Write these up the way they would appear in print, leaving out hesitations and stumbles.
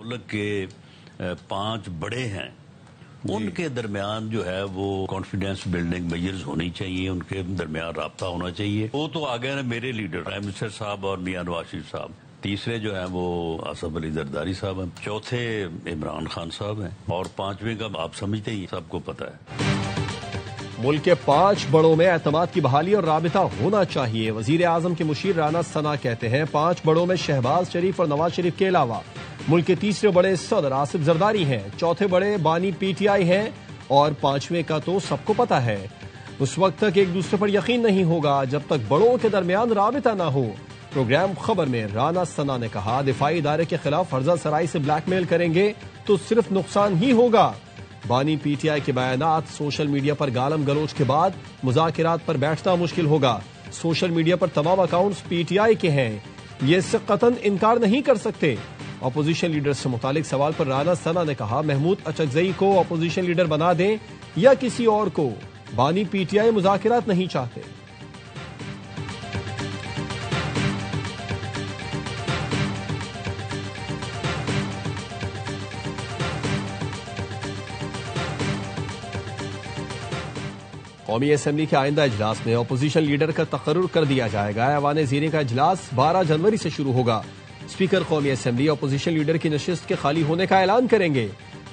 ملک کے 5 بڑے ہیں ان کے درمیان جو ہے وہ کانفیڈینس بلڈنگ میجرز ہونی چاہیے، ان کے درمیان رابطہ ہونا چاہیے. وہ تو آگے ہیں میرے لیڈر پرائم منسٹر صاحب اور میاں نواز شریف صاحب، تیسرے جو ہیں وہ آصف علی زرداری صاحب ہیں، چوتھے عمران خان صاحب ہیں، اور 5ویں کا آپ سمجھتے ہی سب کو پتہ ہے. ملک کے 5 بڑوں میں اعتماد کی بحالی اور رابطہ ہونا چاہیے. وزیر اعظم کے مشیر رانا ثنا کہتے ہیں 5 بڑوں میں شہباز شریف اور نواز شریف کے علاوہ ملک کے تیسرے بڑے صدر آصف زرداری ہیں، چوتھے بڑے بانی پی ٹی آئی ہیں، اور 5ویں کا تو سب کو پتہ ہے. اس وقت تک ایک دوسرے پر یقین نہیں ہوگا جب تک بڑوں کے درمیان رابطہ نہ ہو. پروگرام خبر میں رانا ثنا نے کہا دفاعی ادارے کے خلاف فرضہ سرائی سے بلیک میل کریں گے تو صرف نقصان ہی ہوگا. بانی پی ٹی آئی کے بیانات سوشل میڈیا پر گالم گلوچ کے بعد مذاکرات پر بیٹھنا مشکل ہوگا. سوشل میڈیا پر تمام اکاؤنٹس پی ٹی آئی کے ہیں، یہ اس سے قطعاً انکار نہیں کر سکتے. اپوزیشن لیڈر سے متعلق سوال پر رانا ثنا نے کہا محمود اچکزئی کو اپوزیشن لیڈر بنا دیں یا کسی اور کو، بانی پی ٹی آئی مذاکرات نہیں چاہتے. قومی اسمبلی کے آئندہ اجلاس میں اپوزیشن لیڈر کا تقرر کر دیا جائے گا. ایوان زیریں کا اجلاس 12 جنوری سے شروع ہوگا. اسپیکر قومی اسمبلی اپوزیشن لیڈر کی نشست کے خالی ہونے کا اعلان کریں گے.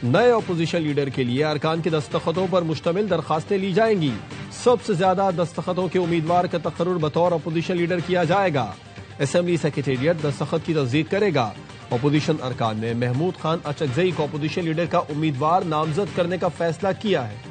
نئے اپوزیشن لیڈر کے لیے ارکان کے دستخطوں پر مشتمل درخواستیں لی جائیں گی. سب سے زیادہ دستخطوں کے امیدوار کا تقرر بطور اپوزیشن لیڈر کیا جائے گا. اسمبلی سیکریٹریٹ دستخط کی تصدیق کرے گا. اپوزیشن ارکان نے محمود خان اچکزئی کو اپوزیشن لیڈر کا امیدوار نامزد کرنے کا فیصلہ کیا ہے.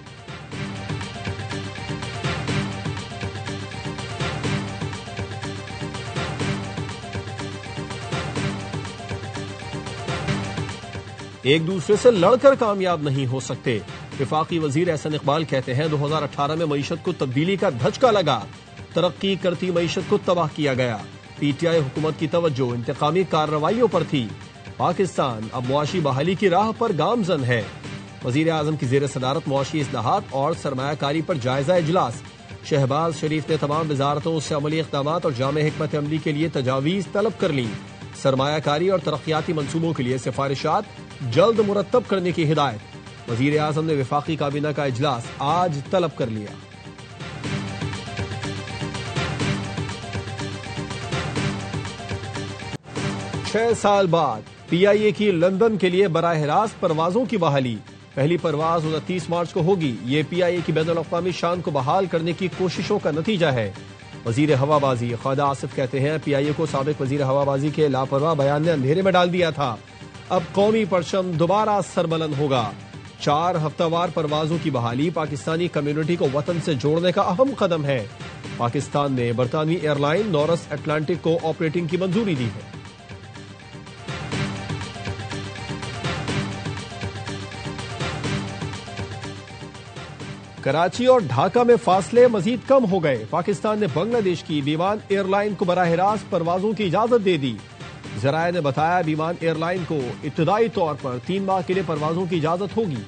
ایک دوسرے سے لڑ کر کامیاب نہیں ہو سکتے. وفاقی وزیر احسن اقبال کہتے ہیں 2018 میں معیشت کو تبدیلی کا دھچکا لگا، ترقی کرتی معیشت کو تباہ کیا گیا. پی ٹی آئی حکومت کی توجہ انتقامی کارروائیوں پر تھی. پاکستان اب معاشی بحالی کی راہ پر گامزن ہے. وزیر اعظم کی زیر صدارت معاشی اصلاحات اور سرمایہ کاری پر جائزہ اجلاس. شہباز شریف نے تمام وزارتوں سے عملی اقدامات اور جامع حکمت عملی کے لیے تجاویز طلب کر لیں. سرمایہ کاری اور ترقیاتی منصوبوں کے لیے سفارشات جلد مرتب کرنے کی ہدایت. وزیر اعظم نے وفاقی کابینہ کا اجلاس آج طلب کر لیا. چھ سال بعد پی آئی اے کی لندن کے لیے براہ راست پروازوں کی بحالی. پہلی پرواز 29 مارچ کو ہوگی. یہ پی آئی اے کی بین الاقوامی شان کو بحال کرنے کی کوششوں کا نتیجہ ہے. وزیر ہوا بازی خواجہ آصف کہتے ہیں پی آئی اے کو سابق وزیر ہوا بازی کے لاپرواہ بیان نے اندھیرے میں ڈال دیا تھا. اب قومی پرچم دوبارہ سربلند ہوگا. 4 ہفتہ وار پروازوں کی بحالی پاکستانی کمیونٹی کو وطن سے جوڑنے کا اہم قدم ہے. پاکستان نے برطانوی ایئر لائن نورس اٹلانٹک کو آپریٹنگ کی منظوری دی ہے. کراچی اور ڈھاکہ میں فاصلے مزید کم ہو گئے. پاکستان نے بنگلہ دیش کی بیمان ایئر لائن کو براہ راست پروازوں کی اجازت دے دی. ذرائع نے بتایا بیمان ایئر لائن کو ابتدائی طور پر 3 ماہ کے لیے پروازوں کی اجازت ہوگی.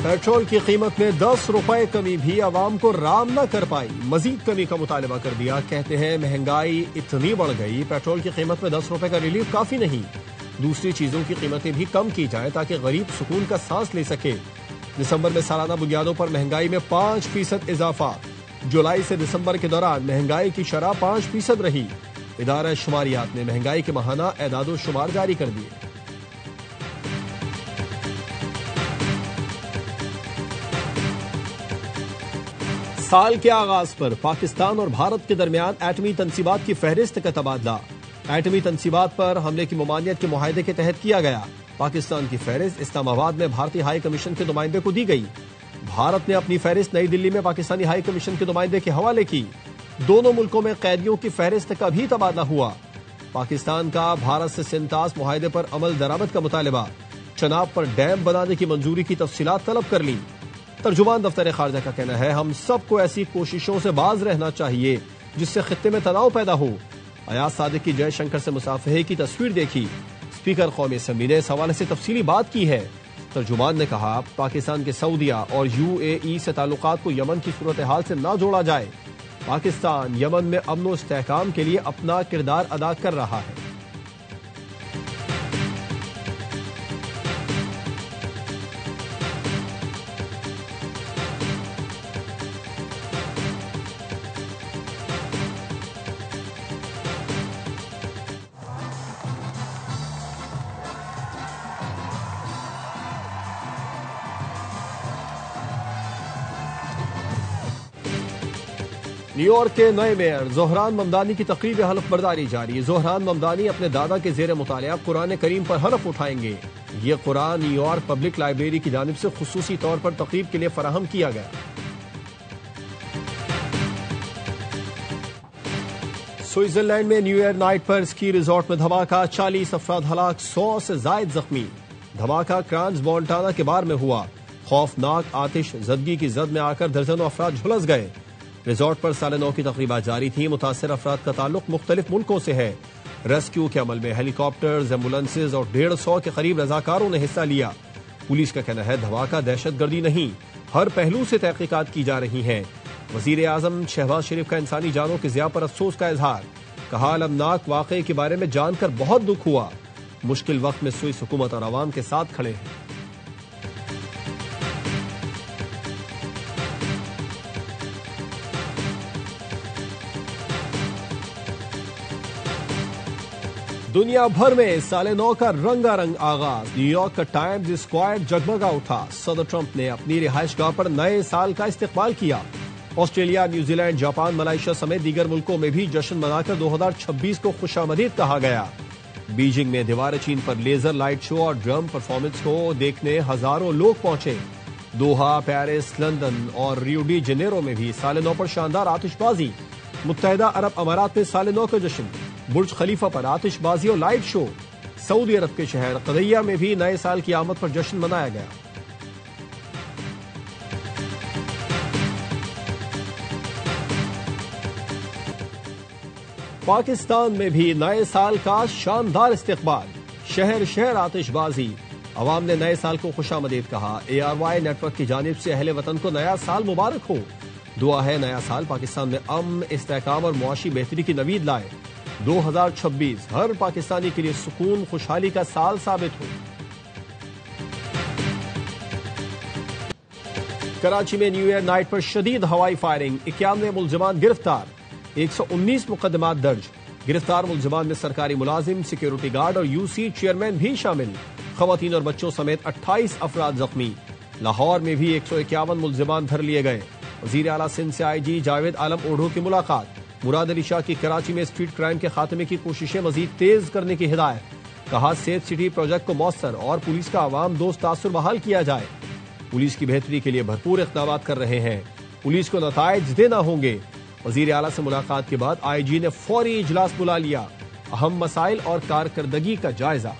پیٹرول کی قیمت میں 10 روپے کمی بھی عوام کو رام نہ کر پائی. مزید کمی کا مطالبہ کر دیا. کہتے ہیں مہنگائی اتنی بڑھ گئی، پیٹرول کی قیمت میں 10 روپے کا ریلیف کافی نہیں. دوسری چیزوں کی قیمتیں بھی کم کی جائیں تاکہ غریب سکون کا سانس لے سکے. دسمبر میں سالانہ بنیادوں پر مہنگائی میں 5% اضافہ. جولائی سے دسمبر کے دوران مہنگائی کی شرح 5% رہی. ادارہ شماریات نے مہنگائی کے ماہانہ اعداد و شمار جاری کر دیے. سال کے آغاز پر پاکستان اور بھارت کے درمیان ایٹمی تنصیبات کی فہرست کا تبادلہ. ایٹمی تنصیبات پر حملے کی ممانعت کے معاہدے کے تحت کیا گیا. پاکستان کی فہرست اسلام آباد میں بھارتی ہائی کمیشن کے نمائندے کو دی گئی. بھارت نے اپنی فہرست نئی دلی میں پاکستانی ہائی کمیشن کے نمائندے کے حوالے کی. دونوں ملکوں میں قیدیوں کی فہرست کا بھی تبادلہ ہوا. پاکستان کا بھارت سے سنتاس معاہدے پر عمل درآمد کا مطالبہ. چناب پر ڈیم بنانے کی منظوری کی تفصیلات طلب کر لی. ترجمان دفتر خارجہ کا کہنا ہے ہم سب کو ایسی کوششوں سے باز رہنا چاہیے جس سے خطے میں تناؤ پیدا ہو. ایاز صادق کی جے شنکر سے مصافحے کی تصویر دیکھی. اسپیکر قومی اسمبلی نے اس حوالے سے تفصیلی بات کی ہے. ترجمان نے کہا پاکستان کے سعودیہ اور UAE سے تعلقات کو یمن کی صورتحال سے نہ جوڑا جائے. پاکستان یمن میں امن و استحکام کے لیے اپنا کردار ادا کر رہا ہے۔ نیو یارک کے نئے میئر زہران ممدانی کی تقریب حلف برداری جاری۔ زہران ممدانی اپنے دادا کے زیر مطالعہ قرآن کریم پر حلف اٹھائیں گے۔ یہ قرآن نیو یارک پبلک لائبریری کی جانب سے خصوصی طور پر تقریب کے لیے فراہم کیا گیا۔ سوئٹزرلینڈ میں نیو ایئر نائٹ پر اسکی ریزورٹ میں دھماکہ، 40 افراد ہلاک، 100 سے زائد زخمی۔ دھماکہ کرانز مونٹانا کے بار میں ہوا۔ خوفناک آتش زدگی کی زد میں آ کر درجنوں افراد جھلس گئے۔ ریزورٹ پر سال نو کی تقریبات جاری تھیں۔ متاثر افراد کا تعلق مختلف ملکوں سے ہے۔ ریسکیو کے عمل میں ہیلی کاپٹرز، ایمبولینسز اور 150 کے قریب رضاکاروں نے حصہ لیا۔ پولیس کا کہنا ہے دھماکہ دہشت گردی نہیں، ہر پہلو سے تحقیقات کی جا رہی ہیں۔ وزیر اعظم شہباز شریف کا انسانی جانوں کے ضیاع پر افسوس کا اظہار، کہا المناک واقعے کے بارے میں جان کر بہت دکھ ہوا، مشکل وقت میں سوئس حکومت اور عوام کے ساتھ کھڑے ہیں۔ دنیا بھر میں سال نو کا رنگا رنگ آغاز، نیو یارک کا ٹائمز اسکوائر جگمگا اٹھا۔ صدر ٹرمپ نے اپنی رہائش گاہ پر نئے سال کا استقبال کیا۔ Australia, New Zealand, Japan, Malaysia سمیت دیگر ملکوں میں بھی جشن منا کر 2026 کو خوش آمدید کہا گیا۔ بیجنگ میں دیوار چین پر لیزر لائٹ شو اور ڈرم پرفارمنس کو دیکھنے ہزاروں لوگ پہنچے۔ دوحہ، پیرس، لندن اور ریو ڈی جنیرو میں بھی سال نو پر شاندار آتش بازی۔ متحدہ عرب امارات میں سال نو کا جشن، برج خلیفہ پر آتش بازی اور لائٹ شو۔ سعودی عرب کے شہر قدیہ میں بھی نئے سال کی آمد پر جشن منایا گیا۔ پاکستان میں بھی نئے سال کا شاندار استقبال، شہر شہر آتش بازی، عوام نے نئے سال کو خوش آمدید کہا۔ ARY نیٹ ورک کی جانب سے اہل وطن کو نیا سال مبارک ہو۔ دعا ہے نیا سال پاکستان میں امن، استحکام اور معاشی بہتری کی نوید لائے۔ 2026 ہر پاکستانی کے لیے سکون، خوشحالی کا سال ثابت ہو۔ کراچی میں نیو ایئر نائٹ پر شدید ہوائی فائرنگ، 91 ملزمان گرفتار، 119 مقدمات درج۔ گرفتار ملزمان میں سرکاری ملازم، سیکیورٹی گارڈ اور UC چیئرمین بھی شامل۔ خواتین اور بچوں سمیت 28 افراد زخمی۔ لاہور میں بھی 151 ملزمان دھر لیے گئے۔ وزیر اعلیٰ سندھ سے IG جاوید عالم اوڈھو کی ملاقات۔ مراد علی شاہ کی کراچی میں اسٹریٹ کرائم کے خاتمے کی کوششیں مزید تیز کرنے کی ہدایت، کہا سیف سٹی پروجیکٹ کو مؤثر اور پولیس کا عوام دوست تاثر بحال کیا جائے۔ پولیس کی بہتری کے لیے بھرپور اقدامات کر رہے ہیں، پولیس کو نتائج دینا ہوں گے۔ وزیر اعلیٰ سے ملاقات کے بعد IG نے فوری اجلاس بلا لیا، اہم مسائل اور کارکردگی کا جائزہ۔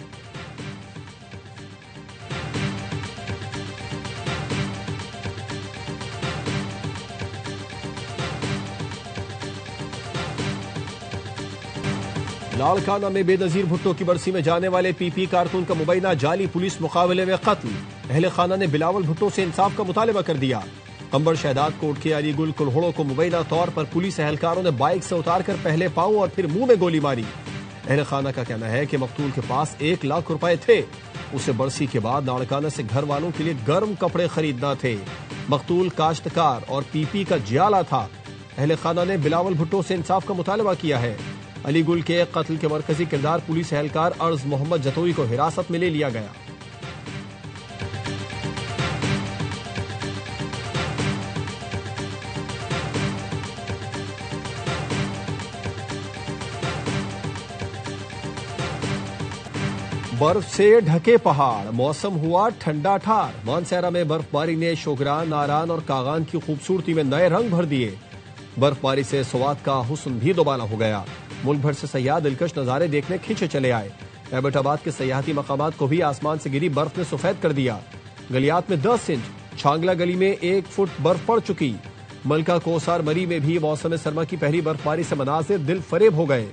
لاڑکانہ میں بے نظیر بھٹو کی برسی میں جانے والے PP کارکن کا مبینہ جعلی پولیس مقابلے میں قتل، اہل خانہ نے بلاول بھٹو سے انصاف کا مطالبہ کر دیا۔ قمبر شہداد کوٹ کے علی گل کلہوڑوں کو مبینہ طور پر پولیس اہلکاروں نے بائک سے اتار کر پہلے پاؤں اور پھر منہ میں گولی ماری۔ اہل خانہ کا کہنا ہے کہ مقتول کے پاس 1 لاکھ روپے تھے، اسے برسی کے بعد لاڑکانہ سے گھر والوں کے لیے گرم کپڑے خریدنا تھے۔ مقتول کاشتکار اور PP کا جیالہ تھا۔ اہل خانہ نے بلاول بھٹو سے انصاف کا مطالبہ کیا ہے۔ علی گل کے قتل کے مرکزی کردار پولیس اہلکار ارز محمد جتوئی کو حراست میں لے لیا گیا۔ برف سے ڈھکے پہاڑ، موسم ہوا ٹھنڈا ٹھار۔ مانسہرہ میں برف باری نے شوگران، ناران اور کاغان کی خوبصورتی میں نئے رنگ بھر دیے۔ برف باری سے سوات کا حسن بھی دوبالا ہو گیا۔ ملک بھر سے سیاح دلکش نظارے دیکھنے کھنچے چلے آئے۔ ایبٹ آباد کے سیاحتی مقامات کو بھی آسمان سے گری برف نے سفید کر دیا۔ گلیات میں 10 انچ، چھانگلہ گلی میں 1 فٹ برف پڑ چکی۔ ملکہ کوسار مری میں بھی موسم سرما کی پہلی برف باری سے مناظر دل فریب ہو گئے۔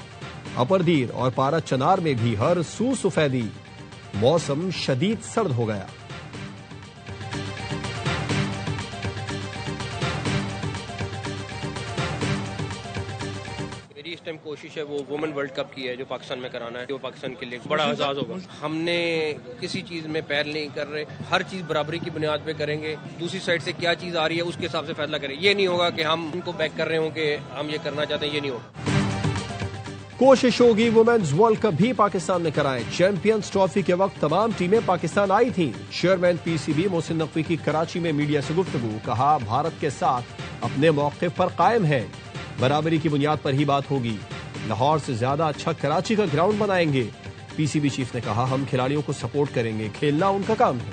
اپردیر اور پارا چنار میں بھی ہر سو سفیدی، موسم شدید سرد ہو گیا۔ ہماری اس ٹائم کوشش ہے وہ وومن ورلڈ کپ کی ہے جو پاکستان میں کرانا ہے، جو پاکستان کے لیے بڑا اعزاز ہوگا. ہم نے کسی چیز میں پیر نہیں کر رہے، ہر چیز برابری کی بنیاد پہ کریں گے. دوسری سائڈ سے کیا چیز آ رہی ہے اس کے حساب سے فیصلہ کریں. یہ نہیں ہوگا کہ ہم ان کو بیک کر رہے ہوں کہ ہم یہ کرنا چاہتے ہیں، یہ نہیں ہوگا. کوشش ہوگی وومنز ورلڈ کپ بھی پاکستان میں کرائیں. چیمپئنز ٹرافی کے وقت تمام ٹیمیں پاکستان آئی تھیں. Chairman P C B Mohsin Naqvi کی کراچی میں میڈیا سے گفتگو. کہا بھارت کے ساتھ اپنے موقف پر قائم ہے، برابری کی بنیاد پر ہی بات ہوگی. لاہور سے زیادہ اچھا کراچی کا گراؤنڈ بنائیں گے. پی سی بی چیف نے کہا ہم کھلاڑیوں کو سپورٹ کریں گے، کھیلنا ان کا کام ہے.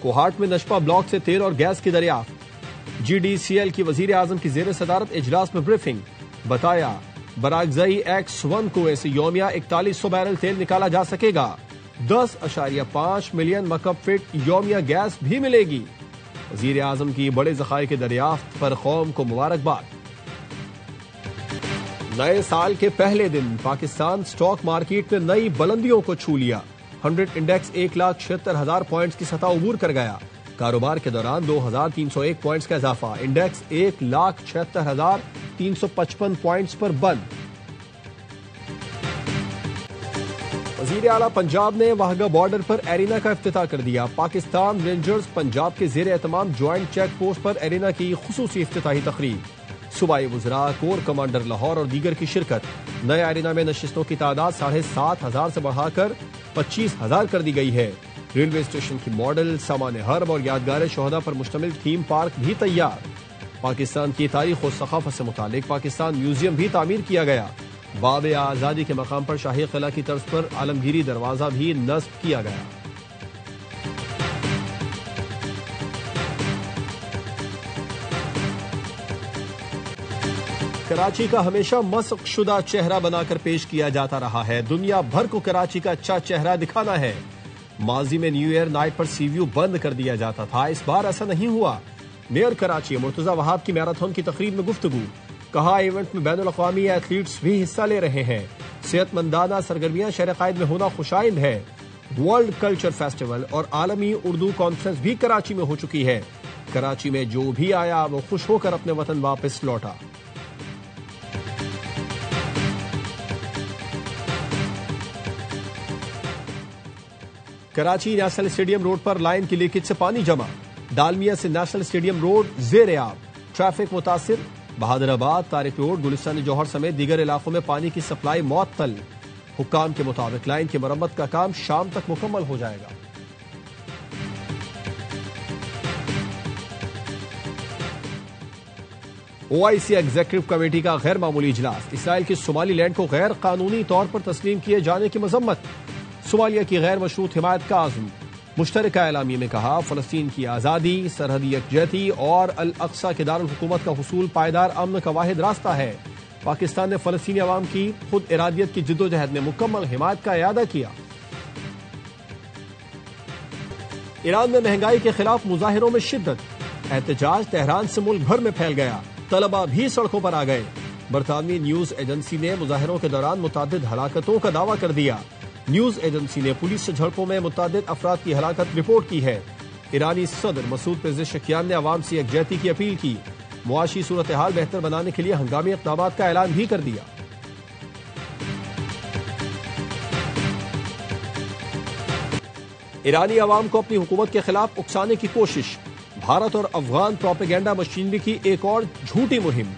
کوہاٹ میں نشپا بلاک سے تیل اور گیس کی دریافت. جی ڈی سی ایل کی وزیر اعظم کی زیر صدارت اجلاس میں بریفنگ. بتایا براگزئی ایکس 1 کنویں سے یومیہ 4100 بیرل تیل نکالا جا سکے گا. 10.5 ملین مکب فٹ یومیہ گیس بھی ملے گی. وزیر اعظم کی بڑے ذخائر کی دریافت پر قوم کو مبارکباد. نئے سال کے پہلے دن پاکستان سٹاک مارکیٹ میں نئی بلندیوں کو چھو لیا. 100 انڈیکس 1,76,000 پوائنٹس کی سطح عبور کر گیا. کاروبار کے دوران 2,301 پوائنٹس کا اضافہ. انڈیکس 1,76,355 پوائنٹس پر بند. وزیر اعلیٰ پنجاب نے واہگہ بارڈر پر ایرینا کا افتتاح کر دیا. پاکستان رینجرز پنجاب کے زیر اہتمام جوائنٹ چیک پوسٹ پر ایرینا کی خصوصی افتتاحی تقریب. صوبائی وزراء، کور کمانڈر لاہور اور دیگر کی شرکت. نئے ایرینا میں نشستوں کی تعداد 7,500 سے بڑھا کر 25,000 کر دی گئی ہے. ریلوے اسٹیشن کی ماڈل، سامان حرب اور یادگار شہداء پر مشتمل تھیم پارک بھی تیار. پاکستان کی تاریخ و ثقافت سے متعلق پاکستان میوزیم بھی تعمیر کیا گیا. باب آزادی کے مقام پر شاہی قلعہ کی طرز پر عالمگیری دروازہ بھی نصب کیا گیا. کراچی کا ہمیشہ مسخ شدہ چہرہ بنا کر پیش کیا جاتا رہا ہے. دنیا بھر کو کراچی کا اچھا چہرہ دکھانا ہے. ماضی میں نیو ایئر نائٹ پر سی ویو بند کر دیا جاتا تھا، اس بار ایسا نہیں ہوا. میئر کراچی مرتضی وہاب کی میراتھن کی تقریب میں گفتگو. کہا ایونٹ میں بین الاقوامی ایتھلیٹس بھی حصہ لے رہے ہیں. صحت مندانہ سرگرمیاں شہر قائد میں ہونا خوشائند ہے. ورلڈ کلچر فیسٹیول اور عالمی اردو کانفرنس بھی کراچی میں ہو چکی ہے. کراچی میں جو بھی آیا وہ خوش ہو کر اپنے وطن واپس لوٹا. کراچی نیشنل اسٹیڈیم روڈ پر لائن کی لیکیج سے پانی جمع. ڈالمیا سے نیشنل اسٹیڈیم روڈ زیر آب. ٹریفک متاثر. بہادر آباد، طارق روڈ، گلستان جوہر سمیت دیگر علاقوں میں پانی کی سپلائی معطل. حکام کے مطابق لائن کی مرمت کا کام شام تک مکمل ہو جائے گا. OIC ایگزیکٹو کمیٹی کا غیر معمولی اجلاس. اسرائیل کی صومالی لینڈ کو غیر قانونی طور پر تسلیم کیے جانے کی مذمت. صومالیہ کی غیر مشروط حمایت کا عزم. مشترکہ اعلامیہ میں کہا فلسطین کی آزادی، سرحدی یکجہتی اور الاقصی کے دارالحکومت کا حصول پائیدار امن کا واحد راستہ ہے. پاکستان نے فلسطینی عوام کی خود ارادیت کی جدوجہد میں مکمل حمایت کا اعادہ کیا. ایران میں مہنگائی کے خلاف مظاہروں میں شدت. احتجاج تہران سے ملک بھر میں پھیل گیا. طلبہ بھی سڑکوں پر آ گئے. برطانوی نیوز ایجنسی نے مظاہروں کے دوران متعدد ہلاکتوں کا دعویٰ کر دیا. نیوز ایجنسی نے پولیس سے جھڑپوں میں متعدد افراد کی ہلاکت رپورٹ کی ہے. ایرانی صدر مسعود پزشکیان نے عوام سے یکجہتی کی اپیل کی. معاشی صورتحال بہتر بنانے کے لیے ہنگامی اقدامات کا اعلان بھی کر دیا. ایرانی عوام کو اپنی حکومت کے خلاف اکسانے کی کوشش. بھارت اور افغان پروپیگنڈا مشینری کی ایک اور جھوٹی مہم.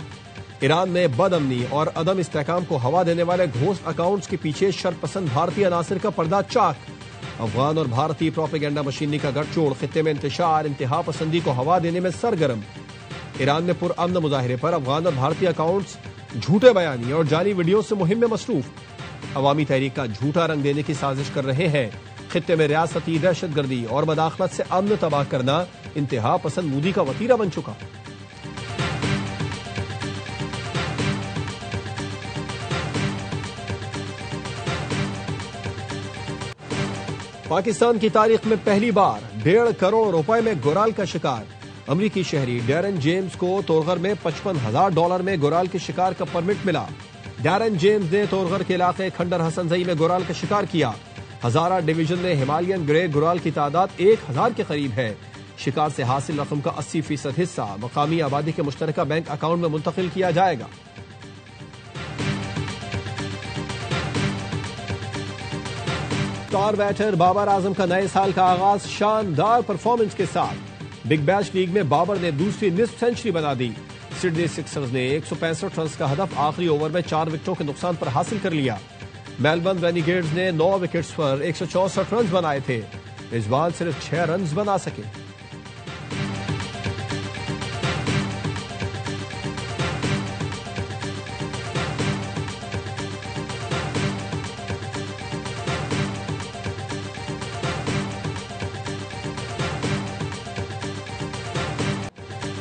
ایران میں بد امنی اور عدم استحکام کو ہوا دینے والے گھوسٹ اکاؤنٹس کے پیچھے شرپسند بھارتی عناصر کا پردہ چاک. افغان اور بھارتی پروپیگنڈا مشینری کا گٹھ جوڑ خطے میں انتشار انتہا پسندی کو ہوا دینے میں سرگرم. ایران میں پرامن مظاہرے پر افغان اور بھارتی اکاؤنٹس جھوٹے بیانی اور جعلی ویڈیو سے مہم میں مصروف. عوامی تحریک کا جھوٹا رنگ دینے کی سازش کر رہے ہیں. خطے میں ریاستی دہشت گردی اور مداخلت سے امن تباہ کرنا انتہا پسند مودی کا وتیرہ بن چکا. پاکستان کی تاریخ میں پہلی بار 1.5 کروڑ روپے میں گورال کا شکار. امریکی شہری ڈیرن جیمز کو تورغر میں $55,000 میں گورال کے شکار کا پرمٹ ملا. ڈیرن جیمز نے تورغر کے علاقے کھنڈر حسن زئی میں گورال کا شکار کیا. ہزارہ ڈویژن میں ہمالین گرے گرال کی تعداد 1000 کے قریب ہے۔ شکار سے حاصل رقم کا 80% حصہ مقامی آبادی کے مشترکہ بینک اکاؤنٹ میں منتقل کیا جائے گا۔ اسٹار بیٹر بابر اعظم کا نئے سال کا آغاز شاندار پرفارمنس کے ساتھ۔ بگ بیش لیگ میں بابر نے دوسری نصف سینچری بنا دی۔ سڈنی سکسرز نے 165 رنز کا ہدف آخری اوور میں 4 وکٹوں کے نقصان پر حاصل کر لیا۔ میلبرن رینیگیڈز نے 9 وکٹس پر 164 رنز بنائے تھے۔ رضوان صرف 6 رنز بنا سکے۔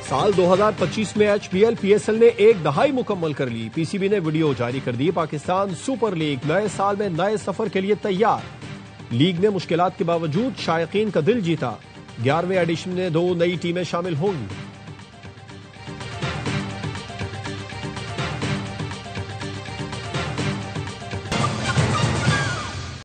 سال 2025 میں PSL نے 1 دہائی مکمل کر لی۔ PCB نے ویڈیو جاری کر دی۔ پاکستان سپر لیگ نئے سال میں نئے سفر کے لیے تیار۔ لیگ نے مشکلات کے باوجود شائقین کا دل جیتا۔ 11ویں ایڈیشن میں 2 نئی ٹیمیں شامل ہوں گی۔